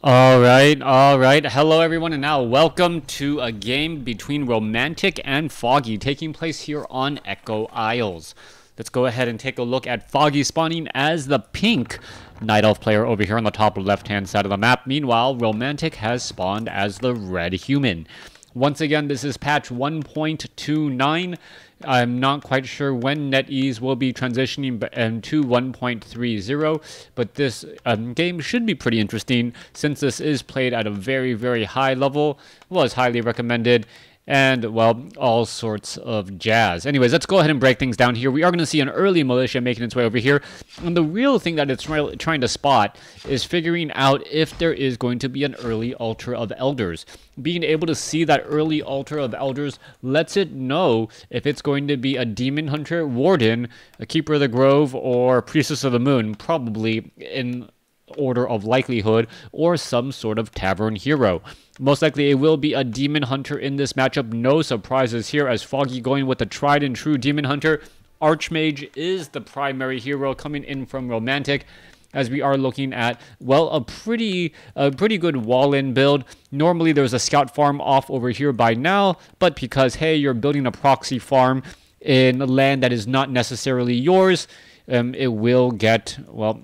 All right. Hello, everyone, and now welcome to a game between Romantic and Foggy taking place here on Echo Isles. Let's go ahead and take a look at Foggy spawning as the pink Night Elf player over here on the top left-hand side of the map. Meanwhile, Romantic has spawned as the red human. Once again, this is patch 1.29. I'm not quite sure when NetEase will be transitioning to 1.30, but this game should be pretty interesting since this is played at a very, very high level, was highly recommended, and, well, all sorts of jazz. Anyways, let's go ahead and break things down here. We are going to see an early militia making its way over here, and the real thing that it's trying to spot is figuring out if there is going to be an early altar of elders. Being able to see that early altar of elders lets it know if it's going to be a demon hunter, warden, a keeper of the grove, or priestess of the moon, probably in order of likelihood, or some sort of tavern hero. Most likely it will be a demon hunter in this matchup. No surprises here as Foggy going with the tried and true demon hunter. Archmage is the primary hero coming in from Romantic, as we are looking at, well, a pretty good wall-in build. Normally there's a scout farm off over here by now, but because, hey, you're building a proxy farm in land that is not necessarily yours, it will get, well,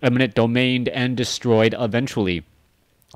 eminent domained and destroyed eventually.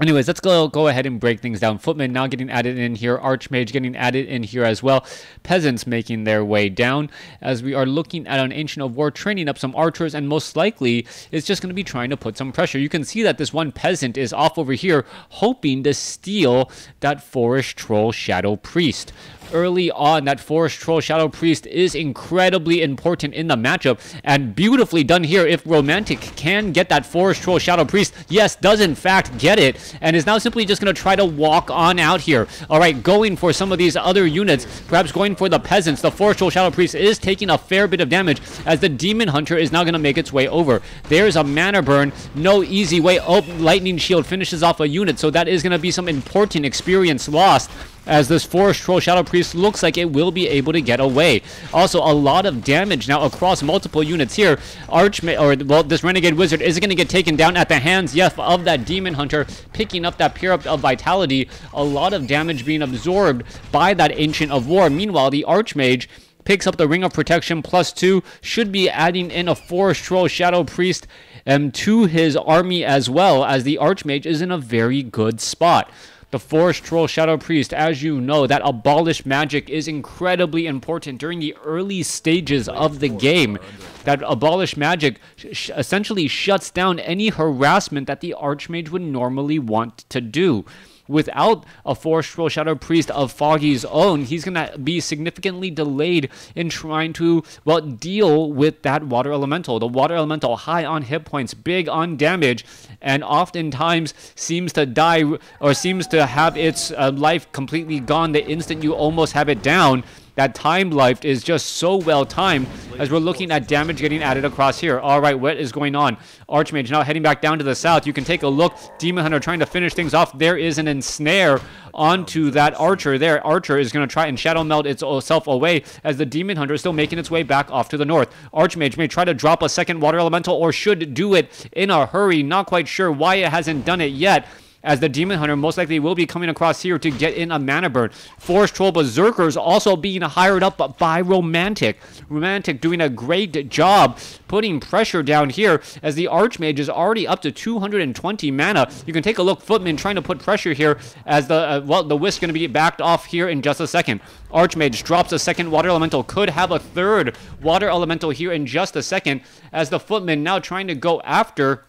Anyways, let's go ahead and break things down. Footmen now getting added in here. Archmage getting added in here as well. Peasants making their way down as we are looking at an Ancient of War training up some archers, and most likely it's just going to be trying to put some pressure. You can see that this one peasant is off over here hoping to steal that Forest Troll Shadow Priest. Early on, that Forest Troll Shadow Priest is incredibly important in the matchup, and beautifully done here. If Romantic can get that Forest Troll Shadow Priest, yes, does in fact get it, and is now simply just going to try to walk on out here. All right, going for some of these other units, perhaps going for the peasants. The Forest Troll Shadow Priest is taking a fair bit of damage as the Demon Hunter is now going to make its way over. There's a mana burn, no easy way. Oh, Lightning Shield finishes off a unit, so that is going to be some important experience lost, as this Forest Troll Shadow Priest looks like it will be able to get away. Also, a lot of damage now across multiple units here. This Renegade Wizard is going to get taken down at the hands, yes, of that Demon Hunter, picking up that Pyramid of Vitality. A lot of damage being absorbed by that Ancient of War. Meanwhile, the Archmage picks up the Ring of Protection +2, should be adding in a Forest Troll Shadow Priest to his army as well, as the Archmage is in a very good spot. The Forest Troll Shadow Priest, as you know, that abolished magic is incredibly important during the early stages of the game. That abolished magic essentially shuts down any harassment that the Archmage would normally want to do. Without a Forest Troll Shadow Priest of Foggy's own, he's going to be significantly delayed in trying to, well, deal with that Water Elemental. The Water Elemental, high on hit points, big on damage, and oftentimes seems to die or seems to have its life completely gone the instant you almost have it down. That time life is just so well timed as we're looking at damage getting added across here. All right, what is going on? Archmage now heading back down to the south. You can take a look. Demon Hunter trying to finish things off. There is an ensnare onto that Archer there. Archer is going to try and shadow melt itself away as the Demon Hunter is still making its way back off to the north. Archmage may try to drop a second Water Elemental or should do it in a hurry. Not quite sure why it hasn't done it yet, as the Demon Hunter most likely will be coming across here to get in a mana burn. Forest Troll Berserkers also being hired up by Romantic. Romantic doing a great job putting pressure down here as the Archmage is already up to 220 mana. You can take a look. Footman trying to put pressure here as the Wisp going to be backed off here in just a second. Archmage drops a second Water Elemental. Could have a third Water Elemental here in just a second as the Footman now trying to go after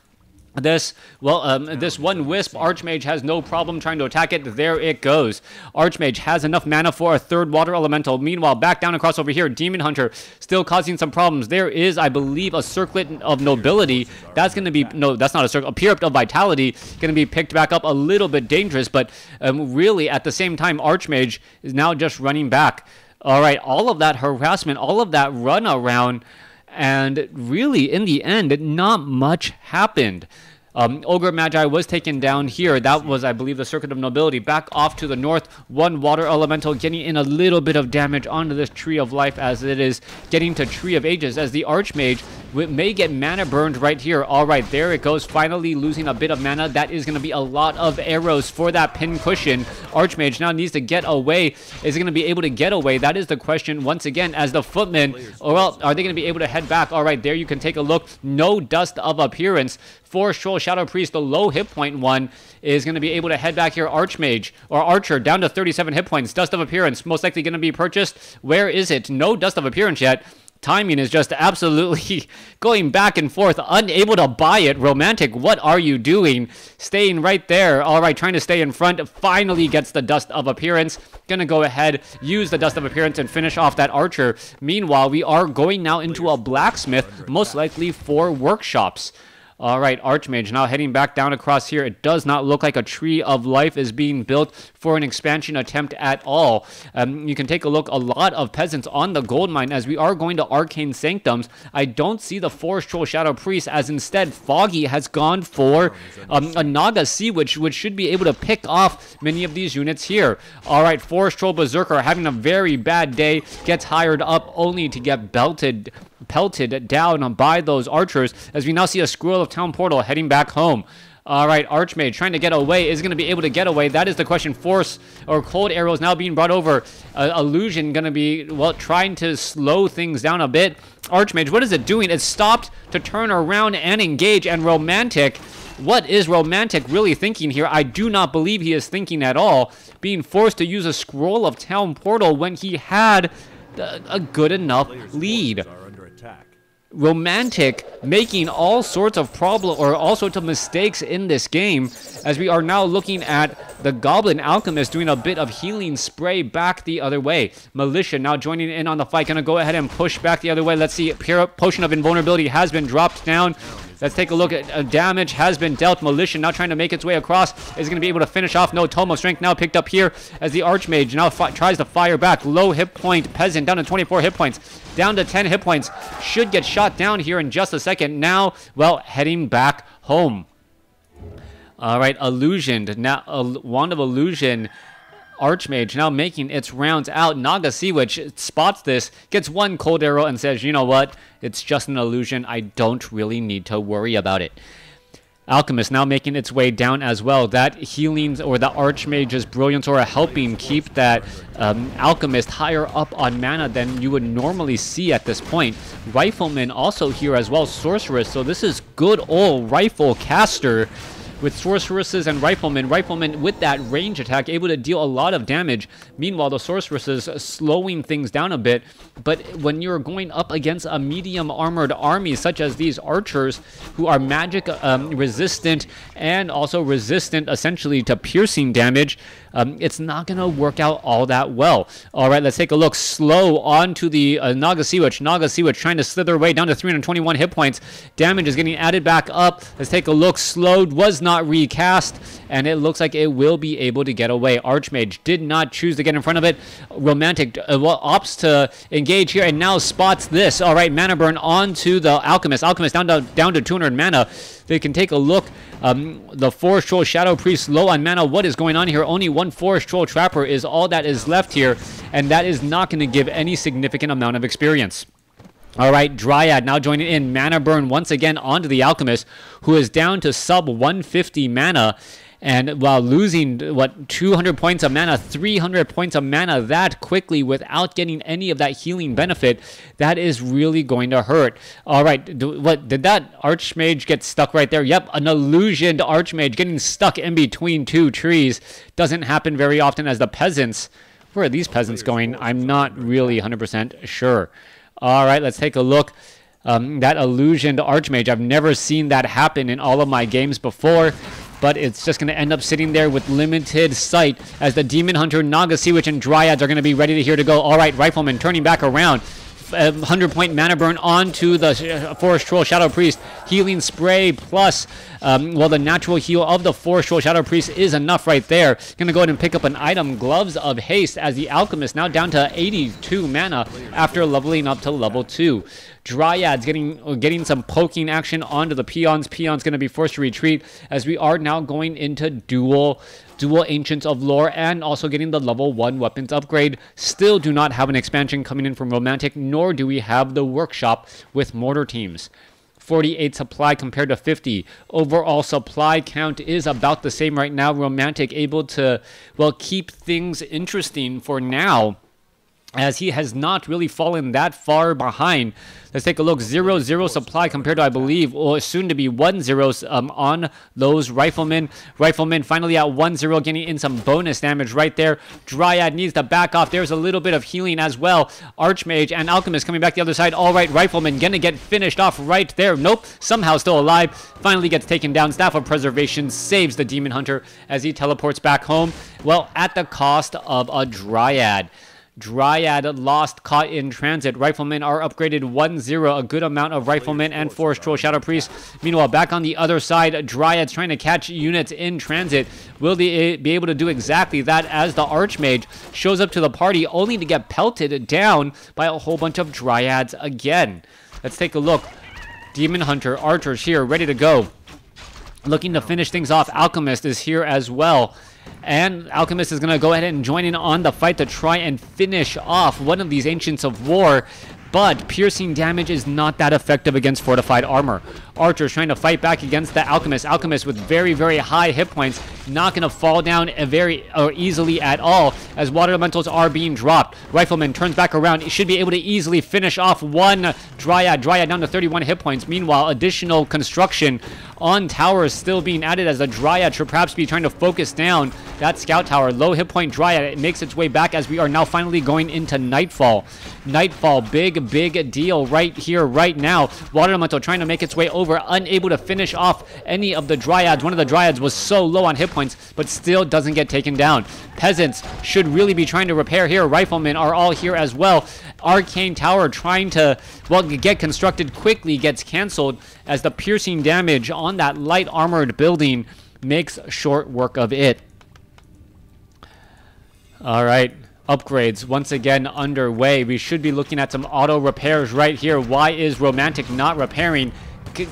this one Wisp. Archmage has no problem trying to attack it. There it goes. Archmage has enough mana for a third Water Elemental. Meanwhile, back down across over here, Demon Hunter still causing some problems. There is, I believe, a Circlet of Nobility. That's going to be, no, that's not a Circlet. A Pyramid of Vitality going to be picked back up. A little bit dangerous, but really at the same time, Archmage is now just running back. All right, all of that harassment, all of that run around, and really, in the end, not much happened. Ogre Magi was taken down here. That was, I believe, the Circuit of Nobility. Back off to the north, one Water Elemental getting in a little bit of damage onto this Tree of Life as it is getting to Tree of Ages, as the Archmage We may get mana burned right here. All right, there it goes. Finally losing a bit of mana. That is going to be a lot of arrows for that pin cushion. Archmage now needs to get away. Is it going to be able to get away? That is the question once again, as the footmen, or well, are they going to be able to head back? All right, there you can take a look. No dust of appearance. Forest Troll, Shadow Priest, the low hit point one, is going to be able to head back here. Archmage, or Archer, down to 37 hit points. Dust of Appearance, most likely going to be purchased. Where is it? No Dust of Appearance yet. Timing is just absolutely going back and forth, unable to buy it. Romantic, what are you doing? Staying right there. All right, trying to stay in front. Finally gets the Dust of Appearance. Gonna go ahead, use the Dust of Appearance and finish off that Archer. Meanwhile, we are going now into a blacksmith, most likely for workshops. All right, Archmage now heading back down across here. It does not look like a Tree of Life is being built for an expansion attempt at all. You can take a look. A lot of peasants on the gold mine as we are going to Arcane Sanctums. I don't see the Forest Troll Shadow Priest, as instead Foggy has gone for a Naga Sea Witch, which should be able to pick off many of these units here. All right, Forest Troll Berserker having a very bad day. Gets hired up only to get pelted down by those archers, as we now see a Scroll of Town Portal heading back home. All right, Archmage trying to get away. Is going to be able to get away? That is the question. Force or cold arrows now being brought over. Illusion going to be, well, trying to slow things down a bit. Archmage, what is it doing? It stopped to turn around and engage. And Romantic, what is Romantic really thinking here? I do not believe he is thinking at all. Being forced to use a Scroll of Town Portal when he had a good enough lead. Romantic making all sorts of mistakes in this game, as we are now looking at the Goblin Alchemist doing a bit of healing spray back the other way. Militia now joining in on the fight, gonna go ahead and push back the other way. Let's see, Potion of Invulnerability has been dropped down. Let's take a look at damage has been dealt. Militia now trying to make its way across. Is going to be able to finish off. No, Tome of Strength now picked up here as the Archmage now tries to fire back. Low hit point. Peasant down to 24 hit points. Down to 10 hit points. Should get shot down here in just a second. Now, well, heading back home. All right, Illusioned. Now, Wand of Illusion. Archmage now making its rounds out. Naga Sea Witch spots this, gets one cold arrow and says, you know what? It's just an illusion. I don't really need to worry about it. Alchemist now making its way down as well. That healing or the Archmage's Brilliance Aura helping keep that Alchemist higher up on mana than you would normally see at this point. Rifleman also here as well. Sorceress. So this is good old Rifle Caster with Sorceresses and Riflemen. Riflemen with that range attack, able to deal a lot of damage. Meanwhile, the Sorceresses slowing things down a bit. But when you're going up against a medium armored army, such as these archers, who are magic resistant and also resistant essentially to piercing damage, it's not going to work out all that well. All right, let's take a look. Slow onto the Naga Sea Witch. Naga Sea Witch trying to slither away down to 321 hit points. Damage is getting added back up. Let's take a look. Slowed, was not recast, and it looks like it will be able to get away. Archmage did not choose to get in front of it. Romantic opts to engage here and now spots this. All right, mana burn onto the Alchemist. Alchemist down to 200 mana. They can take a look. The Forest Troll Shadow Priest low on mana. What is going on here? Only one Forest Troll Trapper is all that is left here, and that is not going to give any significant amount of experience. All right, Dryad now joining in. Mana burn once again onto the Alchemist, who is down to sub 150 mana. And while losing, 200 points of mana, 300 points of mana that quickly without getting any of that healing benefit, that is really going to hurt. All right, did that Archmage get stuck right there? Yep, an illusioned Archmage getting stuck in between two trees. Doesn't happen very often, as the peasants, where are these peasants going? I'm not really 100% sure. All right, let's take a look. That illusioned Archmage, I've never seen that happen in all of my games before, but it's just going to end up sitting there with limited sight, as the Demon Hunter, Naga Sea Witch, and Dryads are going to be ready to here to go. All right, Rifleman turning back around. 100-point mana burn onto the Forest Troll Shadow Priest. Healing spray plus, the natural heal of the Forest Troll Shadow Priest is enough right there. Gonna go ahead and pick up an item, Gloves of Haste, as the Alchemist now down to 82 mana after leveling up to level 2. Dryads getting some poking action onto the Peons. Peons going to be forced to retreat, as we are now going into dual Ancients of Lore and also getting the level 1 weapons upgrade. Still do not have an expansion coming in from Romantic, nor do we have the workshop with mortar teams. 48 supply compared to 50. Overall supply count is about the same right now. Romantic able to, well, keep things interesting for now, as he has not really fallen that far behind. Let's take a look. 0-0 supply compared to, I believe, or soon to be 1-0 on those Riflemen. Riflemen finally at 1-0, getting in some bonus damage right there. Dryad needs to back off. There's a little bit of healing as well. Archmage and Alchemist coming back the other side. All right, Rifleman gonna get finished off right there. Nope, somehow still alive. Finally gets taken down. Staff of Preservation saves the Demon Hunter as he teleports back home. Well, at the cost of a Dryad. Dryad lost, caught in transit. Riflemen are upgraded 1-0. A good amount of Riflemen and Forest Troll Shadow Priest. Meanwhile, back on the other side, Dryad's trying to catch units in transit. Will they be able to do exactly that as the Archmage shows up to the party only to get pelted down by a whole bunch of Dryads again? Let's take a look. Demon Hunter, Archers here, ready to go. Looking to finish things off. Alchemist is here as well. And Alchemist is going to go ahead and join in on the fight to try and finish off one of these Ancients of War. But piercing damage is not that effective against fortified armor. Archer's trying to fight back against the Alchemist. Alchemist with very, very high hit points. Not going to fall down easily at all as water elementals are being dropped. Rifleman turns back around. He should be able to easily finish off one Dryad. Dryad down to 31 hit points. Meanwhile, additional construction on towers still being added as the Dryad should perhaps be trying to focus down that scout tower. Low hit point Dryad. It makes its way back as we are now finally going into Nightfall. Nightfall, big deal right here, right now. Water elemental trying to make its way over, unable to finish off any of the Dryads. One of the Dryads was so low on hit points, but still doesn't get taken down. Peasants should really be trying to repair here. Riflemen are all here as well. Arcane Tower trying to, well, get constructed quickly, gets canceled as the piercing damage on that light armored building makes short work of it. All right. Upgrades once again underway. We should be looking at some auto repairs right here. Why is Romantic not repairing?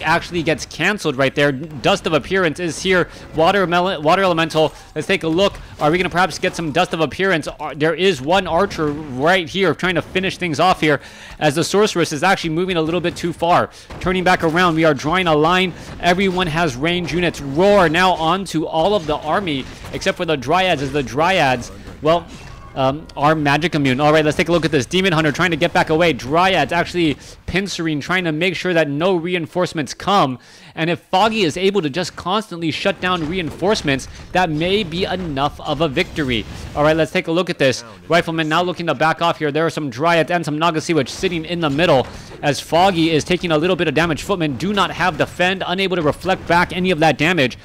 Actually gets canceled right there. Dust of Appearance is here. Water Elemental. Let's take a look. Are we going to perhaps get some Dust of Appearance? There is one Archer right here trying to finish things off here as the Sorceress is actually moving a little bit too far. Turning back around, we are drawing a line. Everyone has range units. Roar now onto all of the army except for the Dryads, as the Dryads, well, are magic immune. All right, let's take a look at this. Demon Hunter trying to get back away. Dryads actually pincering, trying to make sure that no reinforcements come. And if Foggy is able to just constantly shut down reinforcements, that may be enough of a victory. All right, let's take a look at this. Rifleman now looking to back off here. There are some Dryads and some Nagasiwich sitting in the middle as Foggy is taking a little bit of damage. Footmen do not have defend, unable to reflect back any of that damage.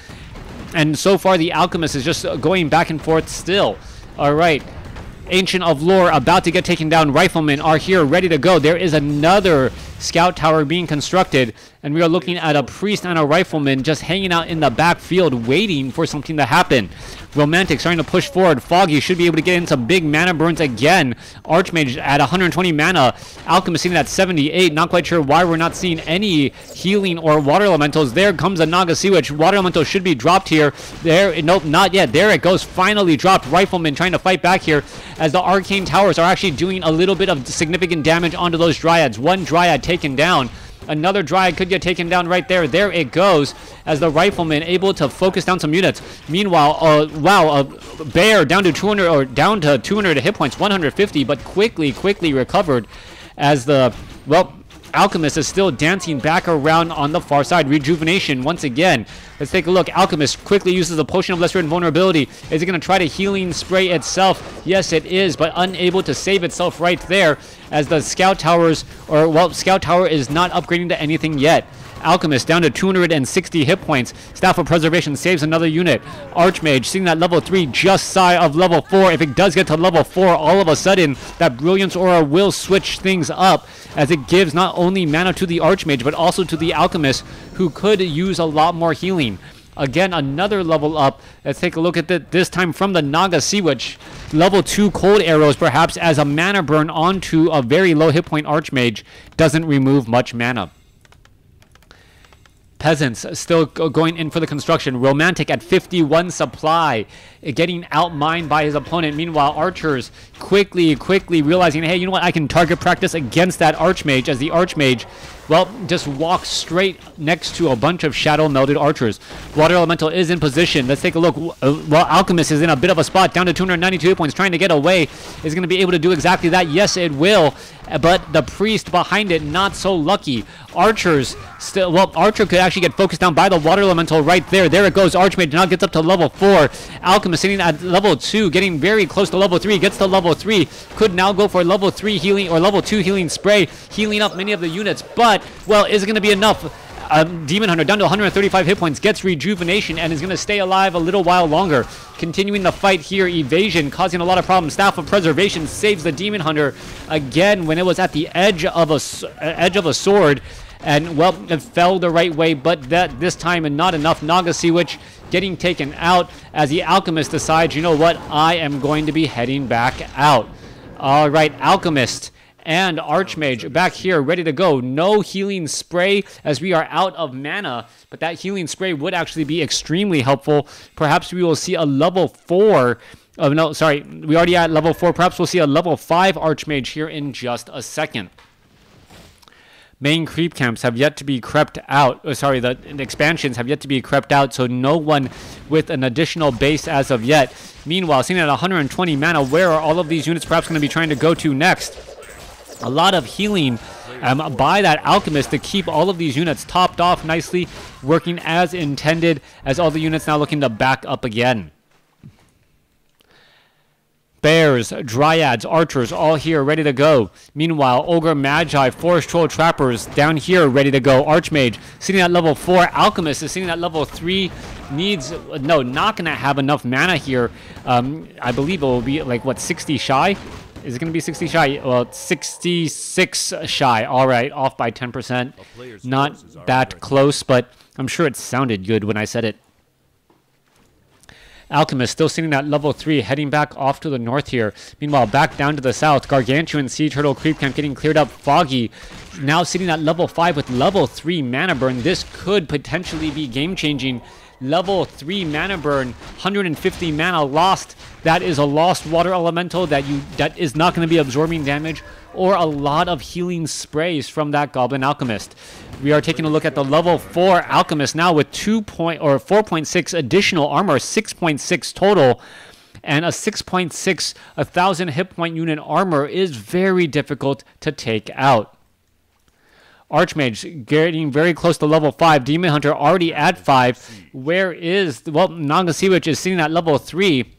And so far, the Alchemist is just going back and forth still. All right. Ancient of Lore about to get taken down. Riflemen are here ready to go. There is another scout tower being constructed, and we are looking at a priest and a rifleman just hanging out in the backfield waiting for something to happen. Romantic starting to push forward. Foggy should be able to get in some big mana burns again. Archmage at 120 mana. Alchemist sitting at 78. Not quite sure why we're not seeing any healing or water elementals. There comes a Nagasiwich. Water elemental should be dropped here. There, nope, not yet. There it goes. Finally dropped. Rifleman trying to fight back here as the arcane towers are actually doing a little bit of significant damage onto those Dryads. One Dryad taken down. Another Dryad could get taken down right there. There it goes as the Rifleman able to focus down some units. Meanwhile, wow, a Bear down to 200 or down to 200 hit points, 150, but quickly recovered as the, well, Alchemist is still dancing back around on the far side. Rejuvenation once again. Let's take a look. Alchemist quickly uses the Potion of Lesser Invulnerability. Is it going to try to healing spray itself? Yes, it is, but unable to save itself right there as the Scout Towers, or, well, Scout Tower is not upgrading to anything yet. Alchemist down to 260 hit points. Staff of Preservation saves another unit. Archmage sitting at level 3, just shy of level 4. If it does get to level 4, all of a sudden, that Brilliance Aura will switch things up as it gives not only mana to the Archmage, but also to the Alchemist, who could use a lot more healing. Again, another level up. Let's take a look at it, this time from the Nagasiwich. Level 2 Cold Arrows, perhaps, as a mana burn onto a very low hit point Archmage. Doesn't remove much mana. Peasants still going in for the construction. Romantic at 51 supply, getting outmined by his opponent. Meanwhile, Archers quickly realizing, hey, you know what? I can target practice against that Archmage as the Archmage well, just walk straight next to a bunch of shadow melded archers. Water Elemental is in position. Let's take a look. Well, Alchemist is in a bit of a spot, down to 292 points, trying to get away. Is going to be able to do exactly that. Yes, it will. But the Priest behind it, not so lucky. Archers still, well, Archer could actually get focused down by the Water Elemental right there. There it goes. Archmage now gets up to level 4. Alchemist sitting at level 2, getting very close to level 3. Gets to level 3. Could now go for level 3 healing or level 2 healing spray, healing up many of the units. But, well, is it going to be enough? Demon Hunter down to 135 hit points, gets rejuvenation, and is going to stay alive a little while longer. Continuing the fight here, evasion causing a lot of problems. Staff of Preservation saves the Demon Hunter again when it was at the edge of a sword, and well, it fell the right way, but that this time and not enough. Naga Sea Witch getting taken out as the Alchemist decides, you know what, I am going to be heading back out. All right, Alchemist and Archmage back here ready to go. No healing spray as we are out of mana, but that healing spray would actually be extremely helpful. Perhaps we will see a level 4. No, sorry, we already at level 4. Perhaps we'll see a level 5 Archmage here in just a second. Main creep camps have yet to be crept out. The expansions have yet to be crept out, so no one with an additional base as of yet. Meanwhile, sitting at 120 mana, where are all of these units perhaps going to be trying to go to next? A lot of healing by that Alchemist to keep all of these units topped off nicely, working as intended, as all the units now looking to back up again. Bears, Dryads, Archers, all here ready to go. Meanwhile, Ogre, Magi, Forest Troll, Trappers down here ready to go. Archmage sitting at level 4. Alchemist is sitting at level 3. Not going to have enough mana here. I believe it will be like, what, 60 shy? Is it going to be 60 shy? Well, it's 66 shy. All right, off by 10%. Not that close, but I'm sure it sounded good when I said it. Alchemist still sitting at level 3, heading back off to the north here. Meanwhile, back down to the south, Gargantuan Sea Turtle Creep Camp getting cleared up. Foggy now sitting at level 5 with level 3 mana burn. This could potentially be game-changing. Level 3 mana burn, 150 mana lost. That is a lost water elemental that is not going to be absorbing damage, or a lot of healing sprays from that Goblin Alchemist. We are taking a look at the level 4 Alchemist now with 4.6 additional armor, 6.6 total, and a 6.6 1,000 hit point unit armor is very difficult to take out. Archmage getting very close to level 5. Demon Hunter already at 5. Where is, well, Naga Sea Witch is sitting at level 3.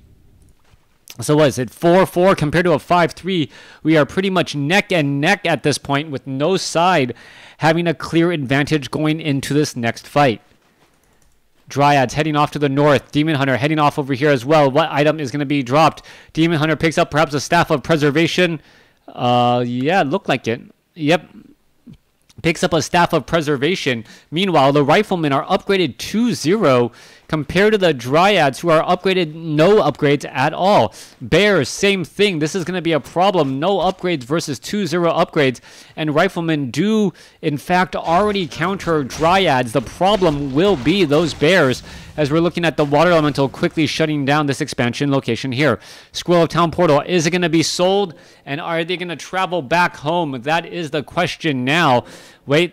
So what is it, 4-4 compared to a 5-3? We are pretty much neck and neck at this point, with no side having a clear advantage going into this next fight. Dryads heading off to the north. Demon Hunter heading off over here as well. What item is going to be dropped? Demon Hunter picks up perhaps a Staff of Preservation. Yeah, looked like it. Yep. Picks up a Staff of Preservation. Meanwhile, the Riflemen are upgraded 2-0 compared to the Dryads, who are upgraded no upgrades at all. Bears, same thing. This is going to be a problem. No upgrades versus 2-0 upgrades. And Riflemen do, in fact, already counter Dryads. The problem will be those Bears, as we're looking at the Water Elemental quickly shutting down this expansion location here. Scroll of Town Portal, is it going to be sold? And are they going to travel back home? That is the question now.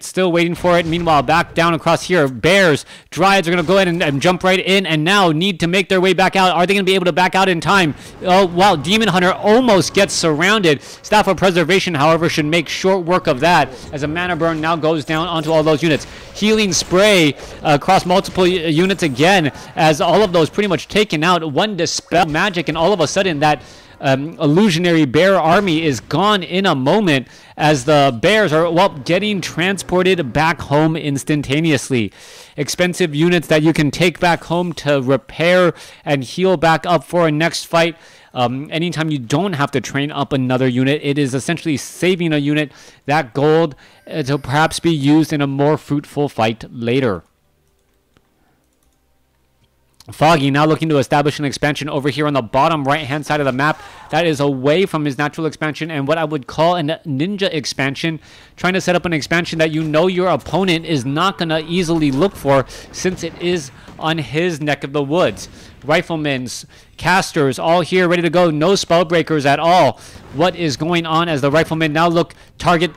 Still waiting for it. Meanwhile, back down across here, Bears, Dryads are going to go ahead and jump right in, and now need to make their way back out. Are they going to be able to back out in time? Oh, wow, Demon Hunter almost gets surrounded. Staff of Preservation, however, should make short work of that, as a mana burn now goes down onto all those units. Healing Spray across multiple units again, as all of those pretty much taken out. One Dispel Magic, and all of a sudden that illusionary bear army is gone in a moment, as the bears are, well, getting transported back home instantaneously. Expensive units that you can take back home to repair and heal back up for a next fight. Anytime you don't have to train up another unit, it is essentially saving a unit that gold to perhaps be used in a more fruitful fight later. Foggy now looking to establish an expansion over here on the bottom right-hand side of the map. that is away from his natural expansion and what I would call a ninja expansion, trying to set up an expansion that you know your opponent is not going to easily look for since it is on his neck of the woods. Riflemen's, casters, all here ready to go. No spell breakers at all. What is going on as the riflemen now look target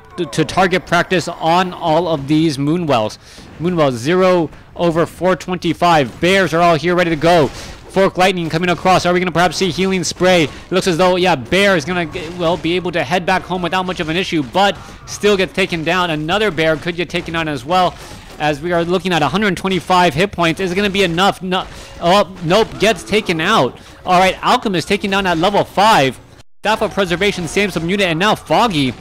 practice on all of these Moonwells. Moonwells 0 over 425. Bears are all here ready to go. Fork lightning coming across. Are we going to perhaps see healing spray? It looks as though, yeah, bear is going to, be able to head back home without much of an issue, but still gets taken down. Another bear could get taken out as well, as we are looking at 125 hit points. Is it going to be enough? No, oh, nope, gets taken out. All right, Alchemist taken down at level 5. Staff of Preservation saves some unit, and now Foggy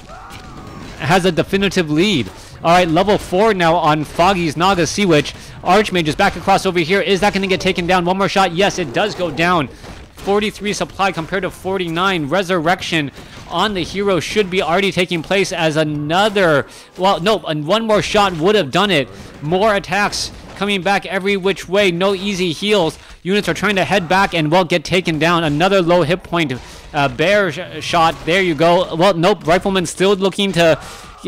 has a definitive lead. All right, level 4 now on Foggy's Naga Sea Witch. Archmage is back across over here. Is that going to get taken down? One more shot. Yes, it does go down. 43 supply compared to 49. Resurrection on the hero should be already taking place as another... Well, no, and one more shot would have done it. More attacks coming back every which way. No easy heals. Units are trying to head back and, well, get taken down. Another low hit point. Bear shot. There you go. Well, nope. Rifleman still looking to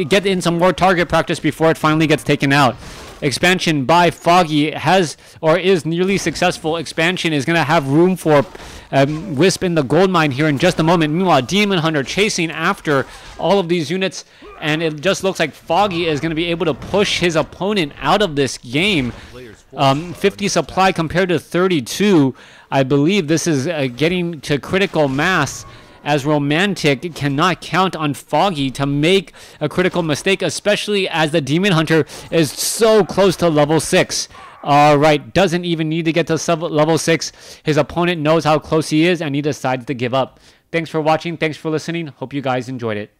get in some more target practice before it finally gets taken out. Expansion by Foggy has or is nearly successful. Expansion is going to have room for Wisp in the gold mine here in just a moment. Meanwhile, Demon Hunter chasing after all of these units, and it just looks like Foggy is going to be able to push his opponent out of this game. 50 supply compared to 32. I believe this is getting to critical mass, as Romantic cannot count on Foggy to make a critical mistake, especially as the Demon Hunter is so close to level 6. All right, doesn't even need to get to level 6. His opponent knows how close he is, and he decides to give up. Thanks for watching. Thanks for listening. Hope you guys enjoyed it.